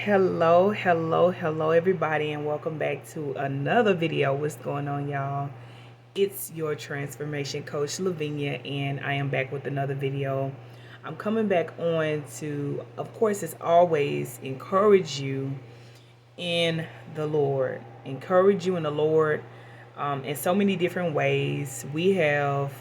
Hello, everybody, and welcome back to another video. What's going on, y'all? It's your transformation coach, Lavinia, and I am back with another video. I'm coming back on to, of course, as always, encourage you in the Lord. Encourage you in the Lord in so many different ways. We have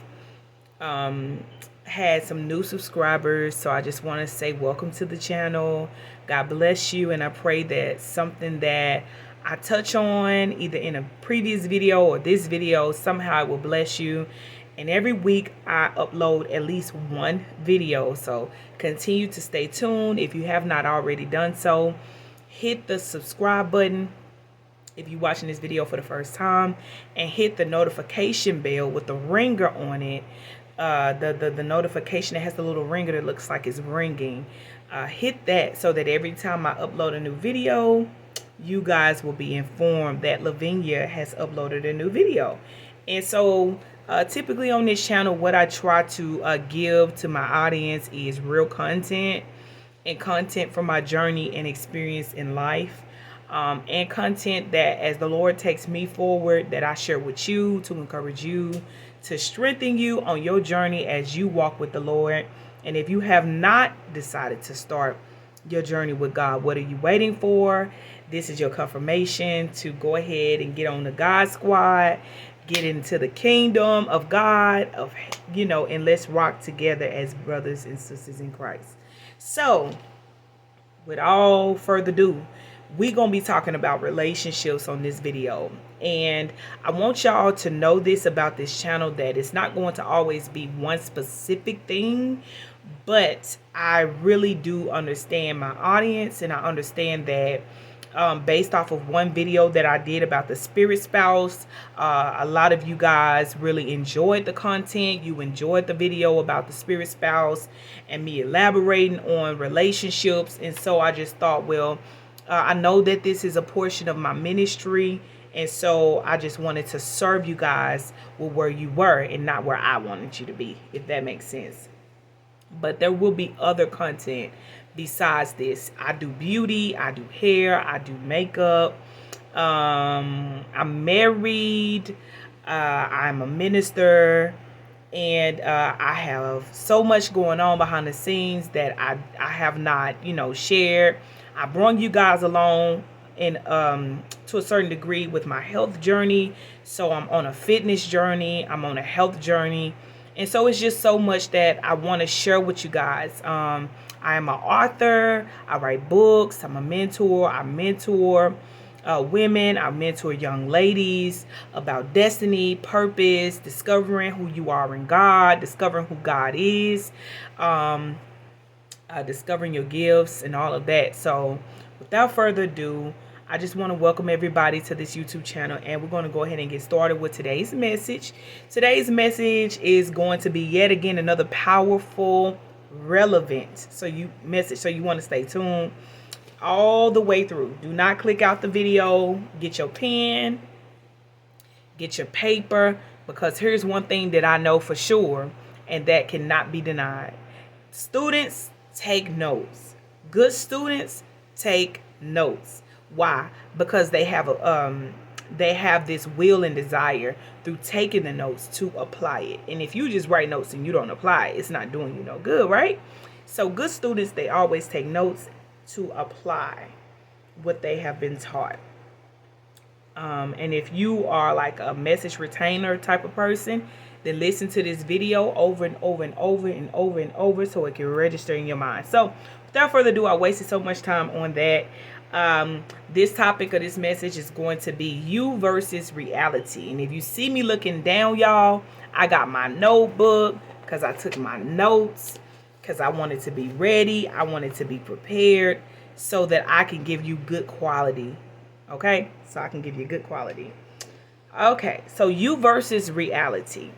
um, had some new subscribers, so I just want to say welcome to the channel. God bless you, and I pray that something that I touch on either in a previous video or this video somehow it will bless you. And every week I upload at least one video, so continue to stay tuned. If you have not already done so, hit the subscribe button if you're watching this video for the first time, and hit the notification bell with the ringer on it. The notification that has the little ringer that looks like it's ringing. Hit that so that every time I upload a new video, you guys will be informed that Lavinia has uploaded a new video. And so typically on this channel, what I try to give to my audience is real content and content from my journey and experience in life. And content that as the Lord takes me forward, that I share with you to encourage you, to strengthen you on your journey as you walk with the Lord. And if you have not decided to start your journey with God, what are you waiting for? This is your confirmation to go ahead and get on the God Squad, get into the kingdom of God, and let's rock together as brothers and sisters in Christ. So, with all further ado, we're going to be talking about relationships on this video. And I want y'all to know this about this channel, that it's not going to always be one specific thing, but I really do understand my audience, and I understand that based off of one video that I did about the spirit spouse, a lot of you guys really enjoyed the content. You enjoyed the video about the spirit spouse and me elaborating on relationships. And so I just thought, well, I know that this is a portion of my ministry, and so I just wanted to serve you guys with where you were and not where I wanted you to be, if that makes sense. But there will be other content besides this. I do beauty, I do hair, I do makeup. I'm married, I'm a minister, and I have so much going on behind the scenes that I have not, shared. I brought you guys along in to a certain degree with my health journey. So I'm on a fitness journey, I'm on a health journey. And so it's just so much that I want to share with you guys. I am an author, I write books, I'm a mentor, I mentor women, I mentor young ladies about destiny, purpose, discovering who you are in God, discovering who God is, discovering your gifts and all of that. So without further ado, I just want to welcome everybody to this YouTube channel, and we're going to go ahead and get started with today's message. Today's message is going to be yet again another powerful, relevant message. So you want to stay tuned all the way through. Do not click out the video. Get your pen, get your paper, because here's one thing that I know for sure, and that cannot be denied. Students, take notes. Good students take notes. Why? Because they have this will and desire through taking the notes to apply it. And if you just write notes and you don't apply it, it's not doing you no good, right? So good students, they always take notes to apply what they have been taught. And if you are like a message retainer type of person, then listen to this video over and over and over and over and over so it can register in your mind. So without further ado, I wasted so much time on that. This topic of this message is going to be you versus reality. And if you see me looking down, y'all, I got my notebook because I took my notes because I wanted to be ready. I wanted to be prepared so that I can give you good quality. Okay? So I can give you good quality. Okay, so you versus reality.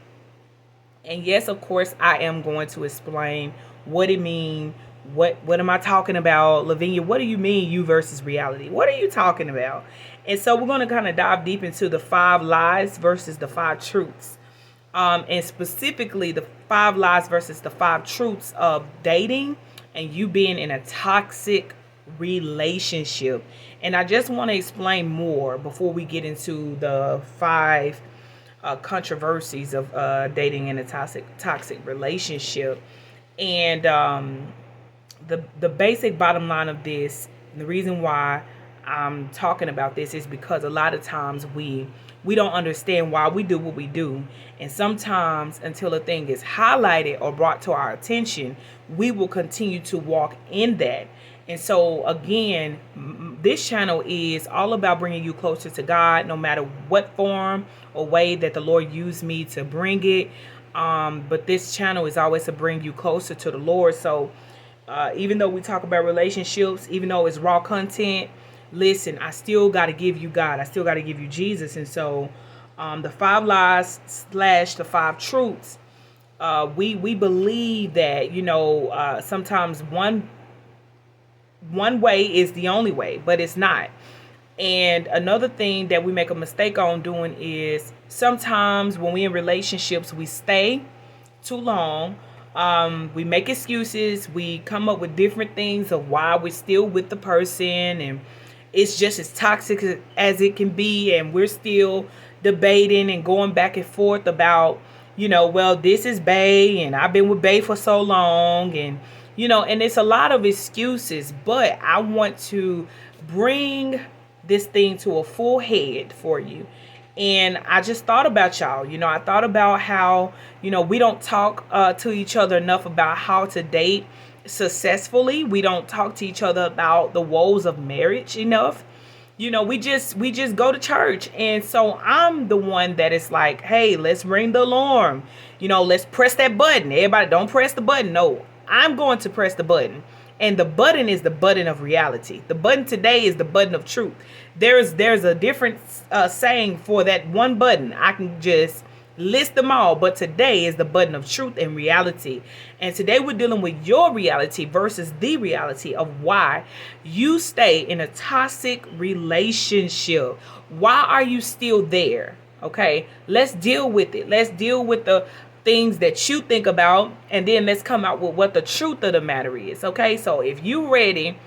And yes, of course, I am going to explain what it means. What am I talking about? Lavinia, what do you mean you versus reality? What are you talking about? And so we're going to kind of dive deep into the 5 lies versus the 5 truths. And specifically the 5 lies versus the 5 truths of dating and you being in a toxic relationship. And I just want to explain more before we get into the five controversies of dating in a toxic relationship. And the basic bottom line of this, and the reason why I'm talking about this, is because a lot of times we don't understand why we do what we do, and sometimes until a thing is highlighted or brought to our attention, we will continue to walk in that. And so again, this channel is all about bringing you closer to God, no matter what form or way that the Lord used me to bring it. But this channel is always to bring you closer to the Lord. So even though we talk about relationships, even though it's raw content, listen, I still got to give you God. I still got to give you Jesus. And so the 5 lies / the 5 truths, we believe that, sometimes one way is the only way, but it's not. And another thing that we make a mistake on doing is sometimes when we're in relationships, we stay too long. We make excuses. We come up with different things of why we're still with the person, and it's just as toxic as it can be. And we're still debating and going back and forth about, well, this is Bae, and I've been with Bae for so long, and and it's a lot of excuses. But I want to bring this thing to a full head for you. And I just thought about y'all. I thought about how, we don't talk to each other enough about how to date successfully. We don't talk to each other about the woes of marriage enough. We just go to church. And so I'm the one that is like, hey, let's ring the alarm. Let's press that button. Everybody don't press the button. No, I'm going to press the button. And the button is the button of reality. The button today is the button of truth. There's a different saying for that one button. I can just list them all, but today is the button of truth and reality. And today we're dealing with your reality versus the reality of why you stay in a toxic relationship. Why are you still there? Okay, let's deal with it. Let's deal with the things that you think about, and then let's come out with what the truth of the matter is. Okay, so if you're ready,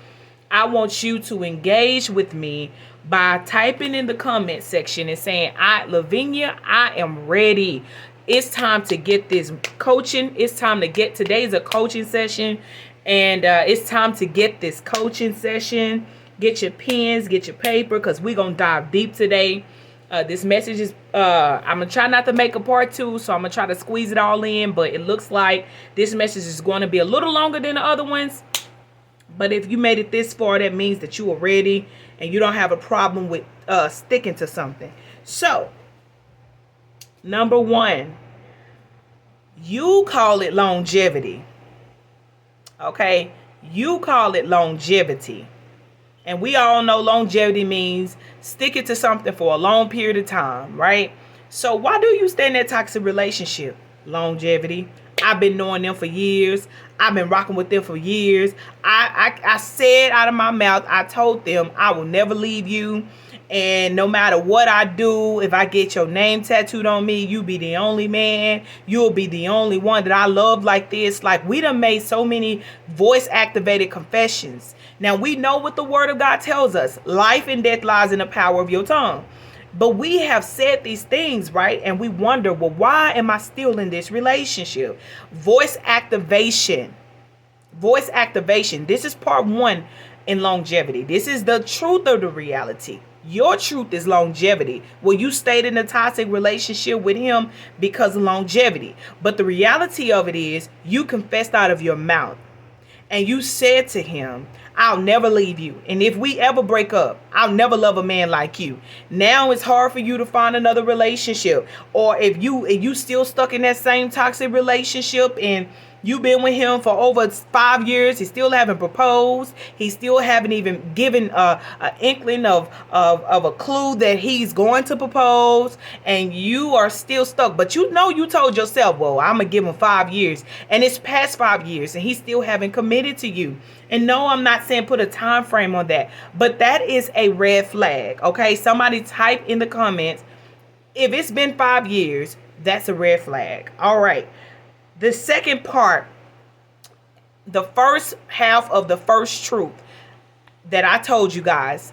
I want you to engage with me by typing in the comment section and saying, Lavinia, I am ready. It's time to get this coaching. It's time to get, today's a coaching session, and it's time to get this coaching session. Get your pens, get your paper, because we're going to dive deep today. This message is, I'm going to try not to make a part 2, so I'm going to try to squeeze it all in, but it looks like this message is going to be a little longer than the other ones. But if you made it this far, that means that you are ready and you don't have a problem with sticking to something. So, number 1, you call it longevity. Okay? You call it longevity. And we all know longevity means sticking to something for a long period of time, right? So why do you stay in that toxic relationship? Longevity. I've been knowing them for years. I've been rocking with them for years. I said out of my mouth, I told them I will never leave you. And no matter what I do, if I get your name tattooed on me, you be the only man. You'll be the only one that I love like this. Like, we done made so many voice activated confessions. Now, we know what the word of God tells us. Life and death lies in the power of your tongue. But we have said these things, right? And we wonder, well, why am I still in this relationship? Voice activation. Voice activation. This is part 1 in longevity. This is the truth of the reality. Your truth is longevity. Well, you stayed in a toxic relationship with him because of longevity. But the reality of it is, you confessed out of your mouth. And you said to him, I'll never leave you. And if we ever break up, I'll never love a man like you. Now it's hard for you to find another relationship. Or if you still stuck in that same toxic relationship and you've been with him for over 5 years, he still haven't proposed. He still haven't even given an inkling of a clue that he's going to propose. And you are still stuck. But you told yourself, well, I'm going to give him 5 years. And it's past 5 years and he still haven't committed to you. And no, I'm not saying put a time frame on that. But that is a red flag. Okay, somebody type in the comments, if it's been 5 years, that's a red flag. All right. The second part, the first half of the first truth. that I told you guys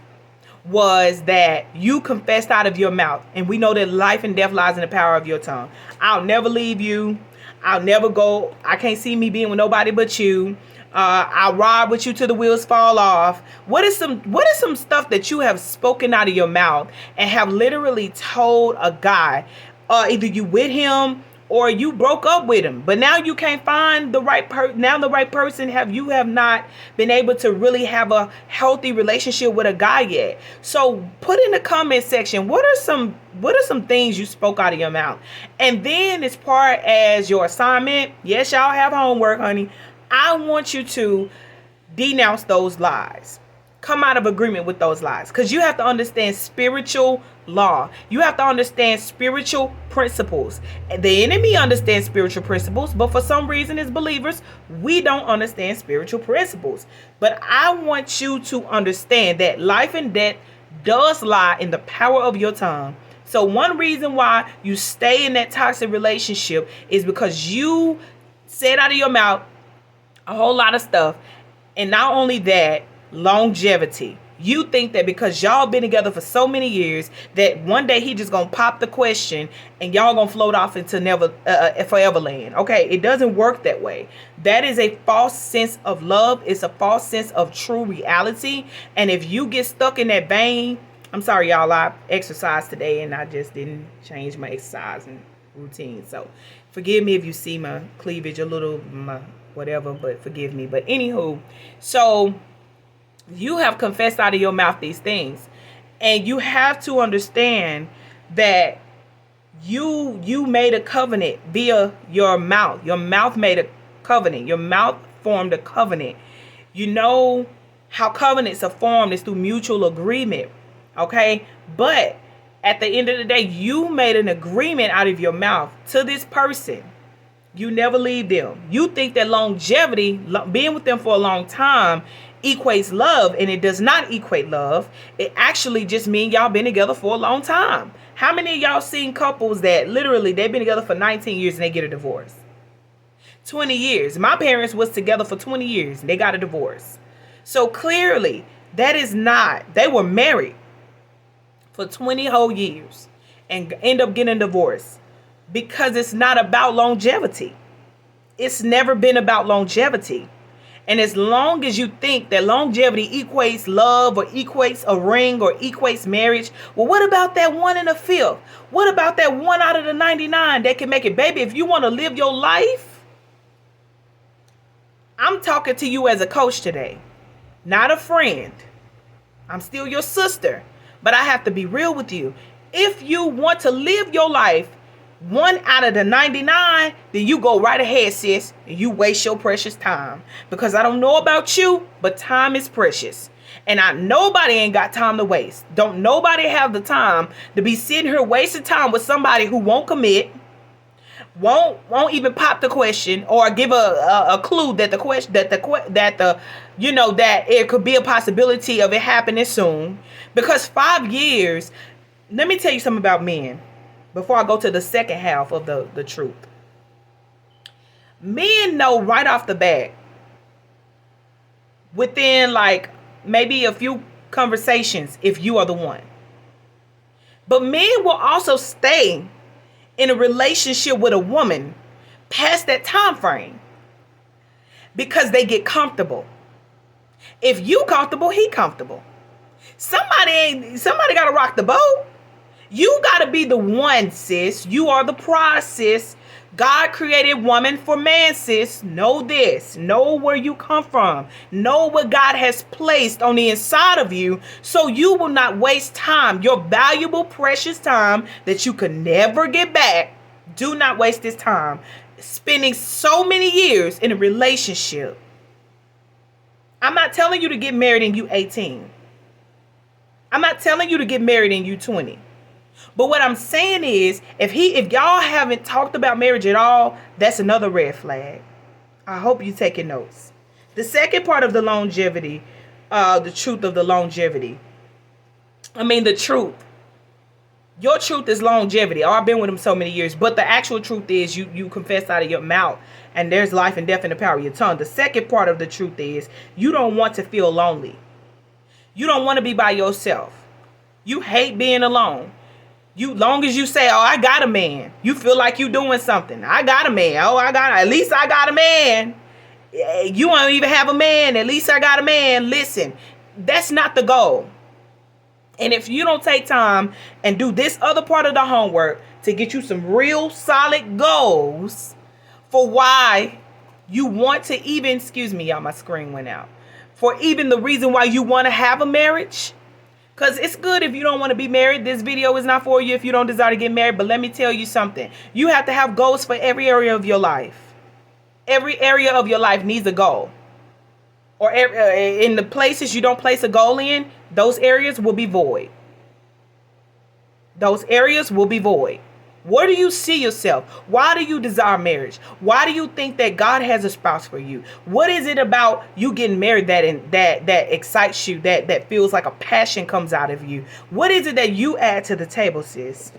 was that you confessed out of your mouth. And we know that life and death lies in the power of your tongue. I'll never leave you. I'll never go. I can't see me being with nobody but you. I'll ride with you till the wheels fall off. What is some stuff that you have spoken out of your mouth and have literally told a guy, either you with him or you broke up with him, but now you can't find the right person. You have not been able to really have a healthy relationship with a guy yet. So put in the comment section, what are some things you spoke out of your mouth? And then as far as your assignment, yes, y'all have homework, honey. I want you to denounce those lies. Come out of agreement with those lies, because you have to understand spiritual law. You have to understand spiritual principles. The enemy understands spiritual principles, but for some reason as believers, we don't understand spiritual principles. But I want you to understand that life and death does lie in the power of your tongue. So one reason why you stay in that toxic relationship is because you said out of your mouth a whole lot of stuff. And not only that, longevity. You think that because y'all been together for so many years that one day he just gonna pop the question and y'all gonna float off into forever land. Okay, it doesn't work that way. That is a false sense of love. It's a false sense of true reality. And if you get stuck in that vein, I'm sorry, y'all. I exercised today and I just didn't change my exercise and routine. So forgive me if you see my cleavage a little, whatever, but forgive me. But anywho, so you have confessed out of your mouth these things, and you have to understand that you made a covenant via your mouth. Your mouth made a covenant. Your mouth formed a covenant. You know how covenants are formed is through mutual agreement. Okay, but at the end of the day, you made an agreement out of your mouth to this person. You never leave them. You think that longevity, being with them for a long time, equates love, and it does not equate love. It actually just means y'all been together for a long time. How many of y'all seen couples that literally they've been together for 19 years and they get a divorce? 20 years. My parents was together for 20 years and they got a divorce. So clearly that is not, they were married for 20 whole years and end up getting a divorce because it's not about longevity. It's never been about longevity. And as long as you think that longevity equates love or equates a ring or equates marriage, well, what about that 1 in a fifth? What about that 1 out of the 99 that can make it? Baby, if you want to live your life, I'm talking to you as a coach today, not a friend. I'm still your sister, but I have to be real with you. If you want to live your life 1 out of the 99, then you go right ahead, sis, and you waste your precious time. Because I don't know about you, but time is precious. And nobody ain't got time to waste. Don't nobody have the time to be sitting here wasting time with somebody who won't commit, won't even pop the question or give a clue that the question that it could be a possibility of it happening soon. Because 5 years, let me tell you something about men. Before I go to the second half of the truth. Men know right off the bat, within like maybe a few conversations, if you are the one. But men will also stay in a relationship with a woman past that time frame because they get comfortable. If you comfortable, he comfortable. Somebody got to rock the boat. You got to be the one, sis. You are the prize, sis. God created woman for man, sis. Know this. Know where you come from. Know what God has placed on the inside of you so you will not waste time. Your valuable, precious time that you could never get back. Do not waste this time spending so many years in a relationship. I'm not telling you to get married and you 18. I'm not telling you to get married and you 20. But what I'm saying is, if y'all haven't talked about marriage at all, that's another red flag. I hope you're taking notes. The second part of the longevity, the truth of the longevity. The truth. Your truth is longevity. Oh, I've been with him so many years. But the actual truth is you confess out of your mouth. And there's life and death in the power of your tongue. The second part of the truth is you don't want to feel lonely. You don't want to be by yourself. You hate being alone. Long as you say, oh, I got a man, you feel like you doing something. I got a man. Oh, at least I got a man. You don't even have a man. At least I got a man. Listen, that's not the goal. And if you don't take time and do this other part of the homework to get you some real solid goals for why you want to even, excuse me, y'all, my screen went out. For even the reason why you want to have a marriage. Because it's good if you don't want to be married. This video is not for you if you don't desire to get married. But let me tell you something. You have to have goals for every area of your life. Every area of your life needs a goal. Or in the places you don't place a goal in, those areas will be void. Those areas will be void. Where do you see yourself? Why do you desire marriage? Why do you think that God has a spouse for you? What is it about you getting married that excites you, that feels like a passion comes out of you? What is it that you add to the table, sis?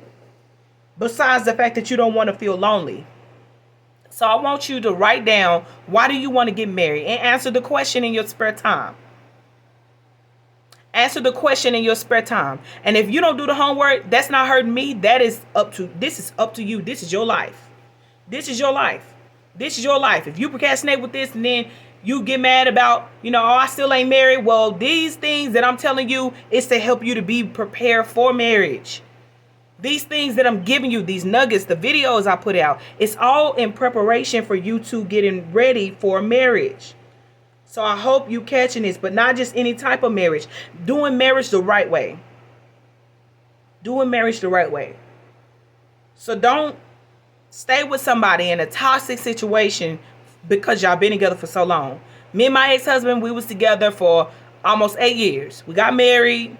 Besides the fact that you don't want to feel lonely. So I want you to write down, why do you want to get married? And answer the question in your spare time. Answer the question in your spare time. And if you don't do the homework, that's not hurting me. This is up to you. This is your life. This is your life. This is your life. If you procrastinate with this and then you get mad about, oh, I still ain't married. Well, these things that I'm telling you is to help you to be prepared for marriage. These things that I'm giving you, these nuggets, the videos I put out, it's all in preparation for you to getting ready for marriage. So I hope you catching this, but not just any type of marriage. Doing marriage the right way. Doing marriage the right way. So don't stay with somebody in a toxic situation because y'all been together for so long. Me and my ex-husband, we was together for almost 8 years. We got married.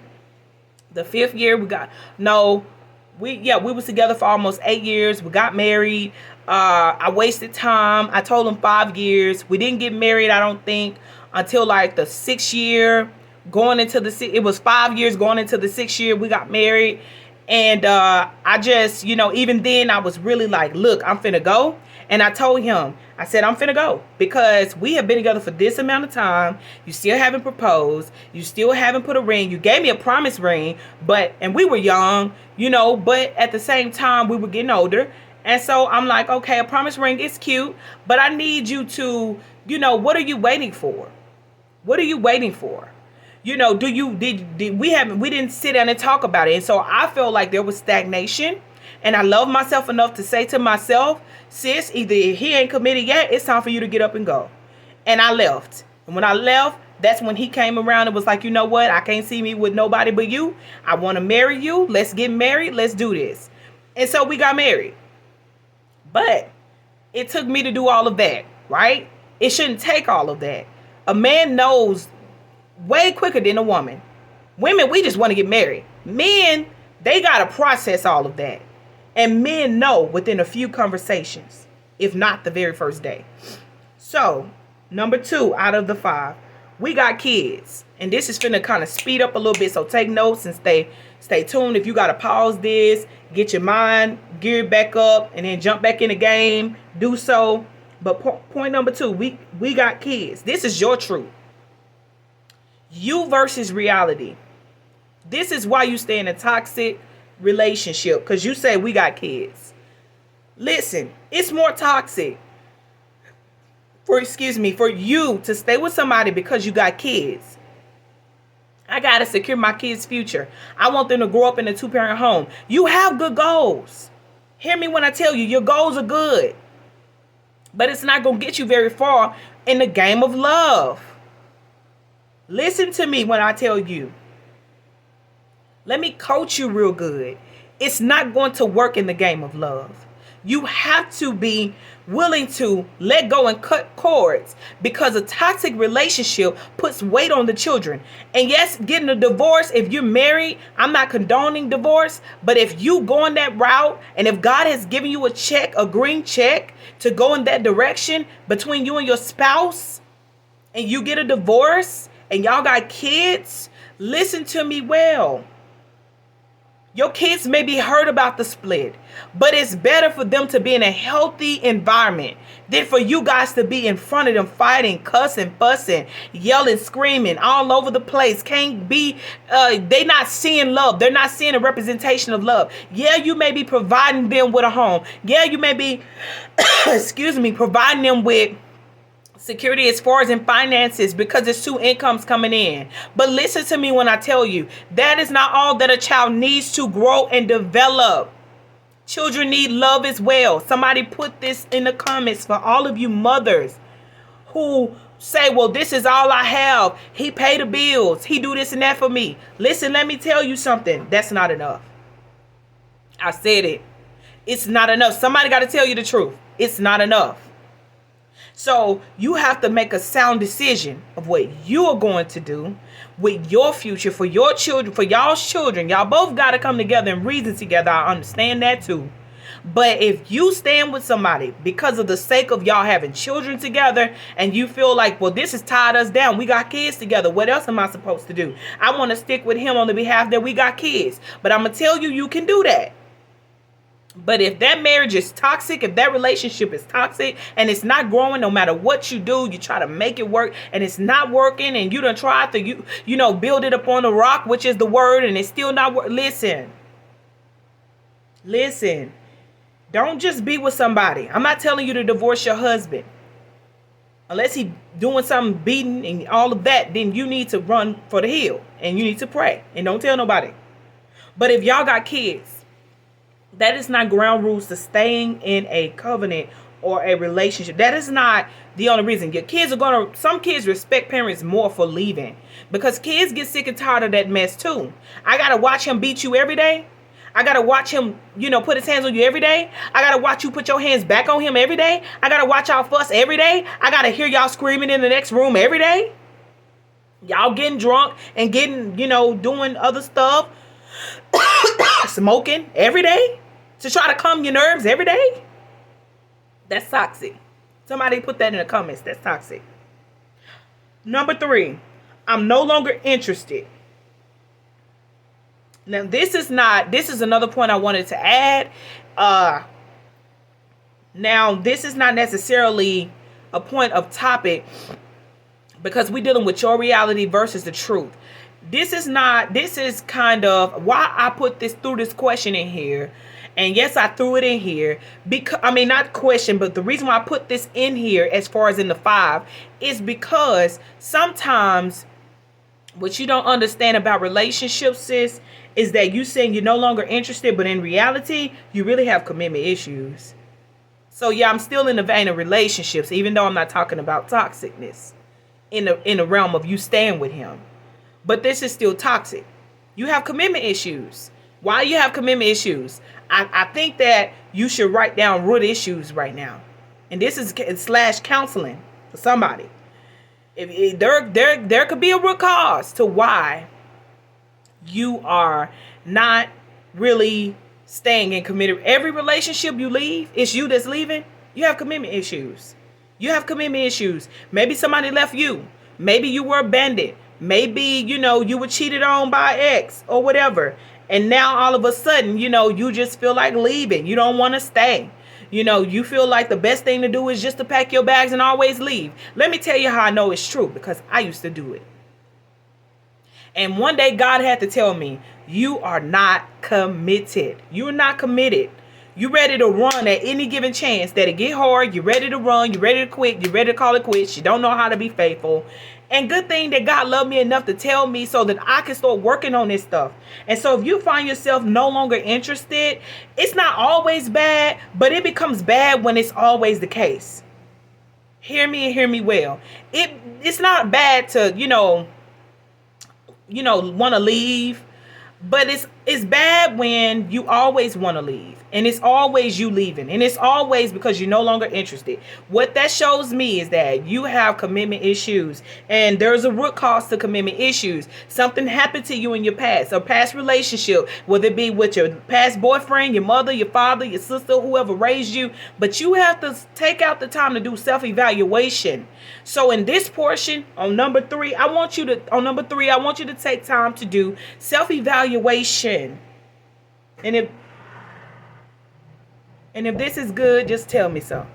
The 5th year we was together for almost 8 years. We got married. I wasted time. I told him 5 years. We didn't get married, I don't think, until like the 6th year. It was 5 years going into the 6th year. We got married. And I just, even then I was really like, look, I'm finna go. And I told him, I said, I'm finna go because we have been together for this amount of time. You still haven't proposed. You still haven't put a ring. You gave me a promise ring, and we were young, but at the same time we were getting older. And so I'm like, okay, a promise ring is cute, but I need you to, what are you waiting for? What are you waiting for? We didn't sit down and talk about it. And so I felt like there was stagnation. And I love myself enough to say to myself, sis, either he ain't committed yet, it's time for you to get up and go. And I left. And when I left, that's when he came around and was like, you know what? I can't see me with nobody but you. I want to marry you. Let's get married. Let's do this. And so we got married. But it took me to do all of that, right? It shouldn't take all of that. A man knows way quicker than a woman. Women, we just want to get married. Men, they got to process all of that. And men know within a few conversations, if not the very first day. So, number 2 out of the 5, we got kids. And this is finna kind of speed up a little bit. So take notes and stay tuned. If you got to pause this, get your mind geared back up and then jump back in the game, do so. But point number 2, we got kids. This is your truth. You versus reality. This is why you stay in a toxic relationship, because you say we got kids. Listen, it's more toxic for you to stay with somebody because you got kids. I gotta secure my kids' future. I want them to grow up in a 2-parent home. You have good goals. Hear me when I tell you, your goals are good, but it's not gonna get you very far in the game of love. Listen to me when I tell you. Let me coach you real good. It's not going to work in the game of love. You have to be willing to let go and cut cords, because a toxic relationship puts weight on the children. And yes, getting a divorce, if you're married, I'm not condoning divorce, but if you go on that route and if God has given you a green check to go in that direction between you and your spouse, and you get a divorce and y'all got kids, listen to me well. Your kids may be hurt about the split, but it's better for them to be in a healthy environment than for you guys to be in front of them fighting, cussing, fussing, yelling, screaming all over the place. Can't be, they not seeing love. They're not seeing a representation of love. Yeah, you may be providing them with a home. Yeah, you may be, excuse me, providing them with security as far as in finances because there's two incomes coming in. But listen to me when I tell you, that is not all that a child needs to grow and develop. Children need love as well. Somebody put this in the comments for all of you mothers who say, well, this is all I have. He paid the bills. He do this and that for me. Listen, let me tell you something. That's not enough. I said it. It's not enough. Somebody got to tell you the truth. It's not enough. So you have to make a sound decision of what you are going to do with your future, for your children, for y'all's children. Y'all both got to come together and reason together. I understand that too. But if you stand with somebody because of the sake of y'all having children together and you feel like, well, this has tied us down. We got kids together. What else am I supposed to do? I want to stick with him on the behalf that we got kids. But I'm going to tell you, you can do that. But if that marriage is toxic, if that relationship is toxic and it's not growing, no matter what you do, you try to make it work and it's not working and you done tried to, you know, build it upon the rock, which is the word, and it's still not working. Listen, don't just be with somebody. I'm not telling you to divorce your husband. Unless he doing something beating and all of that, then you need to run for the hill and you need to pray and don't tell nobody. But if y'all got kids, that is not ground rules to staying in a covenant or a relationship. That is not the only reason. Your kids are some kids respect parents more for leaving because kids get sick and tired of that mess too. I got to watch him beat you every day. I got to watch him, put his hands on you every day. I got to watch you put your hands back on him every day. I got to watch y'all fuss every day. I got to hear y'all screaming in the next room every day. Y'all getting drunk and getting, doing other stuff. Smoking every day. To try to calm your nerves every day? That's toxic. Somebody put that in the comments. That's toxic. Number 3, I'm no longer interested. Now, this is another point I wanted to add. Now, this is not necessarily a point of topic because we're dealing with your reality versus the truth. This is kind of why I put through this question in here. And yes, I threw it in here because, not question, but the reason why I put this in here as far as in the 5 is because sometimes what you don't understand about relationships, sis, is that you saying you're no longer interested, but in reality, you really have commitment issues. So yeah, I'm still in the vein of relationships, even though I'm not talking about toxicness in the realm of you staying with him. But this is still toxic. You have commitment issues. Why you have commitment issues? I think that you should write down root issues right now. And this is / counseling for somebody. If there could be a root cause to why you are not really staying in committed. Every relationship you leave, it's you that's leaving. You have commitment issues. Maybe somebody left you. Maybe you were abandoned. Maybe, you were cheated on by ex or whatever. And now all of a sudden, you just feel like leaving. You don't want to stay. You feel like the best thing to do is just to pack your bags and always leave. Let me tell you how I know it's true, because I used to do it. And one day God had to tell me, you are not committed. You're not committed. You're ready to run at any given chance that it get hard. You're ready to run. You're ready to quit. You're ready to call it quits. You don't know how to be faithful. And good thing that God loved me enough to tell me so that I can start working on this stuff. And so if you find yourself no longer interested, it's not always bad, but it becomes bad when it's always the case. Hear me and hear me well. It's not bad to, want to leave, but it's bad when you always want to leave. And it's always you leaving. And it's always because you're no longer interested. What that shows me is that you have commitment issues. And there's a root cause to commitment issues. Something happened to you in your past. A past relationship. Whether it be with your past boyfriend, your mother, your father, your sister, whoever raised you. But you have to take out the time to do self-evaluation. So in this portion, on number 3, I want you to take time to do self-evaluation. And if this is good, just tell me so.